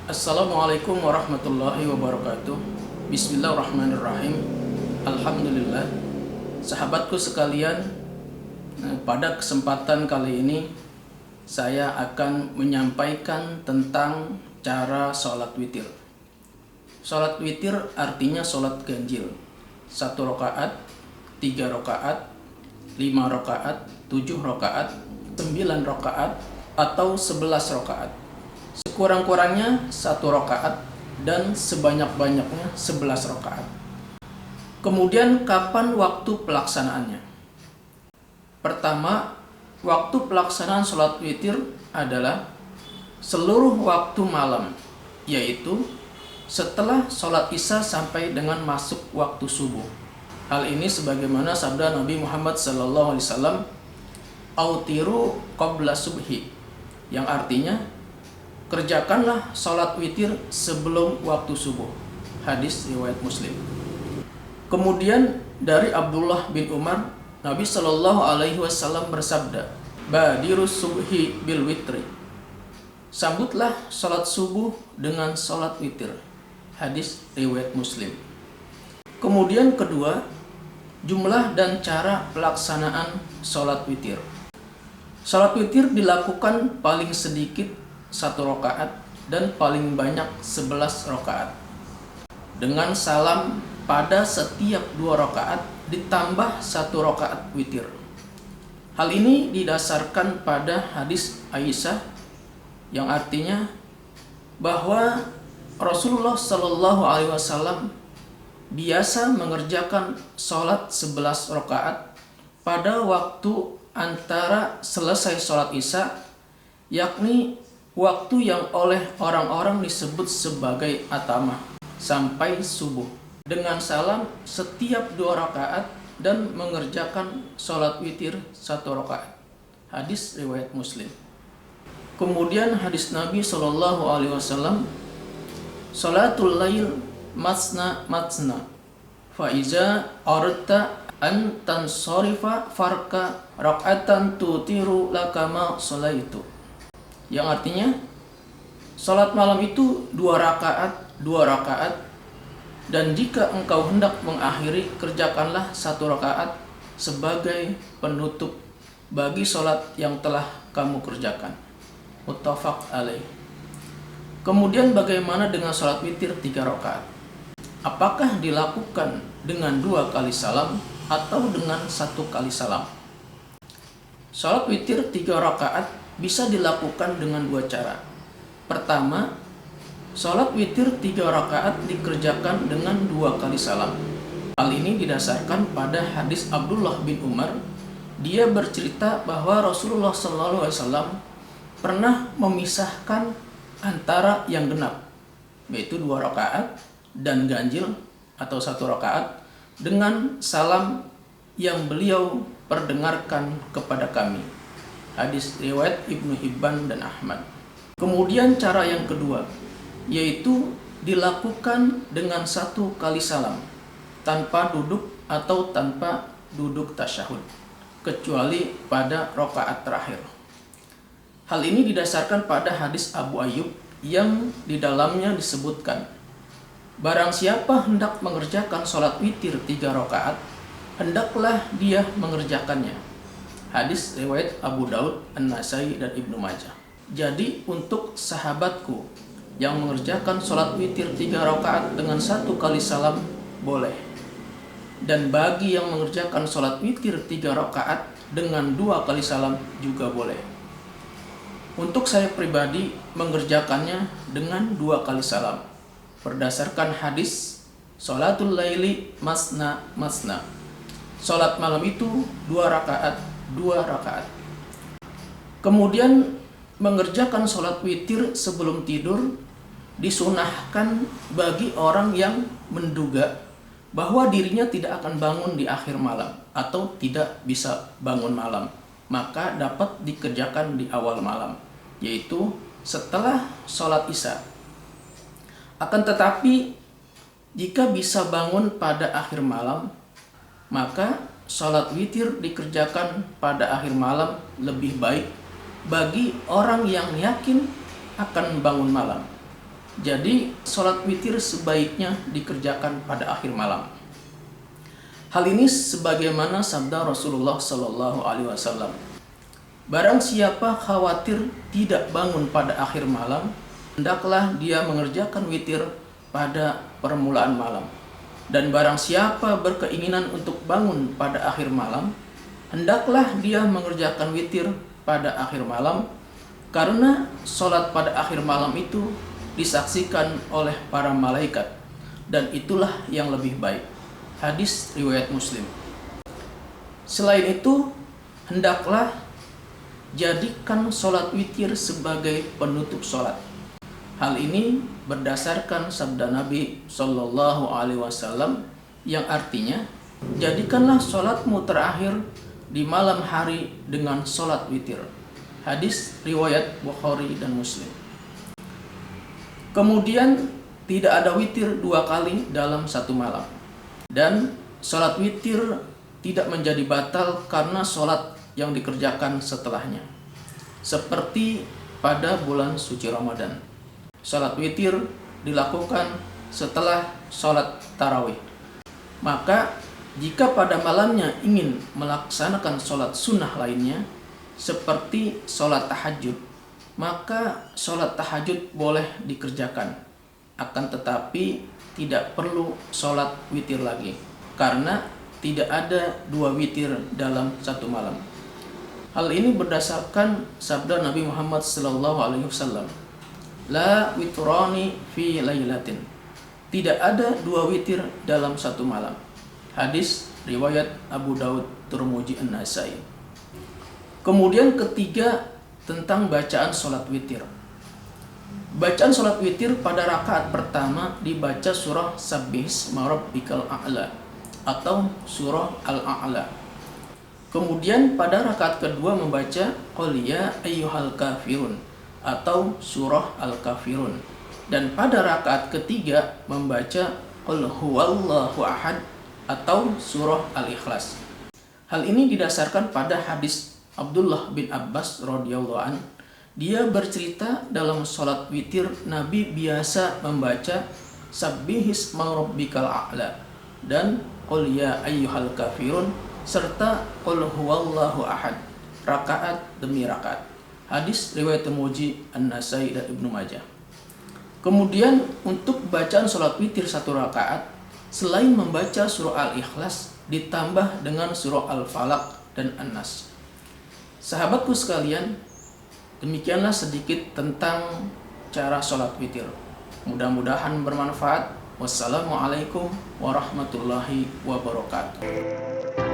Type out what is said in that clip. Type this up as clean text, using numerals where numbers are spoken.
Assalamualaikum warahmatullahi wabarakatuh. Bismillahirrahmanirrahim. Alhamdulillah. Sahabatku sekalian, pada kesempatan kali ini saya akan menyampaikan tentang cara sholat witir. Sholat witir artinya sholat ganjil. 1 rakaat, 3 rakaat, 5 rakaat, 7 rakaat, 9 rakaat, atau 11 rakaat. Sekurang-kurangnya 1 rakaat dan sebanyak-banyaknya 11 rakaat. Kemudian kapan waktu pelaksanaannya? Pertama, waktu pelaksanaan sholat witir adalah seluruh waktu malam, yaitu setelah sholat isya sampai dengan masuk waktu subuh. Hal ini sebagaimana sabda Nabi Muhammad SAW, "Autiru qabla subhi", yang artinya kerjakanlah sholat witir sebelum waktu subuh. Hadis riwayat Muslim. Kemudian dari Abdullah bin Umar, Nabi SAW bersabda, "Badirus subhi bil witri", sambutlah sholat subuh dengan sholat witir. Hadis riwayat Muslim. Kemudian kedua, jumlah dan cara pelaksanaan sholat witir. Sholat witir dilakukan paling sedikit 1 rakaat dan paling banyak 11 rakaat, dengan salam pada setiap 2 rakaat ditambah 1 rakaat witir. Hal ini didasarkan pada hadis Aisyah yang artinya bahwa Rasulullah SAW biasa mengerjakan sholat 11 rakaat pada waktu antara selesai sholat isya, yakni waktu yang oleh orang-orang disebut sebagai atamah, sampai subuh, dengan salam setiap 2 rakaat dan mengerjakan sholat witir 1 rakaat. Hadis riwayat Muslim. Kemudian hadis Nabi SAW, "Sholatul lail masna masna, fa iza aradta an tansorifa farka raka'atan tutiru lakama sholaitu", yang artinya sholat malam itu 2 rakaat, 2 rakaat, dan jika engkau hendak mengakhiri, kerjakanlah 1 rakaat sebagai penutup bagi sholat yang telah kamu kerjakan. Muttafaq alaih. Kemudian bagaimana dengan sholat witir 3 rakaat? Apakah dilakukan dengan 2 kali salam atau dengan 1 kali salam? Sholat witir 3 rakaat bisa dilakukan dengan 2 cara. Pertama, sholat witir 3 rakaat dikerjakan dengan 2 kali salam. Hal ini didasarkan pada hadis Abdullah bin Umar. Dia bercerita bahwa Rasulullah SAW pernah memisahkan antara yang genap, yaitu 2 rakaat, dan ganjil atau 1 rakaat dengan salam yang beliau perdengarkan kepada kami. Hadis riwayat Ibnu Hibban dan Ahmad. Kemudian cara yang kedua, yaitu dilakukan dengan 1 kali salam, tanpa duduk atau tanpa duduk tasyahud, kecuali pada rakaat terakhir. Hal ini didasarkan pada hadis Abu Ayyub yang di dalamnya disebutkan, "Barang siapa hendak mengerjakan sholat witir 3 rakaat, hendaklah dia mengerjakannya." Hadis riwayat Abu Daud, An-Nasai, dan Ibnu Majah. Jadi untuk sahabatku yang mengerjakan sholat witir 3 rakaat dengan 1 kali salam, boleh. Dan bagi yang mengerjakan sholat witir 3 rakaat dengan 2 kali salam juga boleh. Untuk saya pribadi mengerjakannya dengan 2 kali salam, berdasarkan hadis sholatul laili masna masna. Sholat malam itu 2 rakaat, 2 rakaat. Kemudian mengerjakan sholat witir sebelum tidur disunahkan bagi orang yang menduga bahwa dirinya tidak akan bangun di akhir malam atau tidak bisa bangun malam, maka dapat dikerjakan di awal malam, yaitu setelah sholat isya. Akan tetapi jika bisa bangun pada akhir malam, maka sholat witir dikerjakan pada akhir malam lebih baik bagi orang yang yakin akan bangun malam. Jadi sholat witir sebaiknya dikerjakan pada akhir malam. Hal ini sebagaimana sabda Rasulullah Shallallahu Alaihi Wasallam. Barang siapa khawatir tidak bangun pada akhir malam, hendaklah dia mengerjakan witir pada permulaan malam. Dan barang siapa berkeinginan untuk bangun pada akhir malam, hendaklah dia mengerjakan witir pada akhir malam, karena sholat pada akhir malam itu disaksikan oleh para malaikat, dan itulah yang lebih baik. Hadis riwayat Muslim. Selain itu, hendaklah jadikan sholat witir sebagai penutup sholat. Hal ini berdasarkan sabda Nabi Shallallahu Alaihi Wasallam yang artinya, jadikanlah sholatmu terakhir di malam hari dengan sholat witir. Hadis riwayat Bukhari dan Muslim. Kemudian tidak ada witir 2 kali dalam satu malam. Dan sholat witir tidak menjadi batal karena sholat yang dikerjakan setelahnya. Seperti pada bulan suci Ramadan, sholat witir dilakukan setelah sholat tarawih. Maka jika pada malamnya ingin melaksanakan sholat sunnah lainnya, seperti sholat tahajud, maka sholat tahajud boleh dikerjakan. Akan tetapi tidak perlu sholat witir lagi, karena tidak ada 2 witir dalam satu malam. Hal ini berdasarkan sabda Nabi Muhammad SAW. La witrani fi lailatin. Tidak ada 2 witir dalam satu malam. Hadis riwayat Abu Daud, Tirmidzi, An-Nasai. Kemudian ketiga, tentang bacaan sholat witir. Bacaan sholat witir pada rakaat pertama dibaca surah Sabbihisma Rabbikal A'la atau surah Al-A'la. Kemudian pada rakaat kedua membaca Qul ya ayyuhal kafirun atau surah Al-Kafirun. Dan pada rakaat ketiga membaca Qul huwallahu ahad atau surah Al-Ikhlas. Hal ini didasarkan pada hadis Abdullah bin Abbas radhiyallahu an. Dia bercerita dalam sholat witir Nabi biasa membaca Sabbihisma Rabbikal A'la dan Qul ya ayyuhal kafirun serta Qul huwallahu ahad, rakaat demi rakaat. Hadis riwayat Tirmidzi, An-Nasai dan Ibnu Majah. Kemudian untuk bacaan sholat witir 1 rakaat, selain membaca surah Al-Ikhlas ditambah dengan surah Al-Falaq dan An-Nas. Sahabatku sekalian, demikianlah sedikit tentang cara sholat witir. Mudah-mudahan bermanfaat. Wassalamualaikum warahmatullahi wabarakatuh.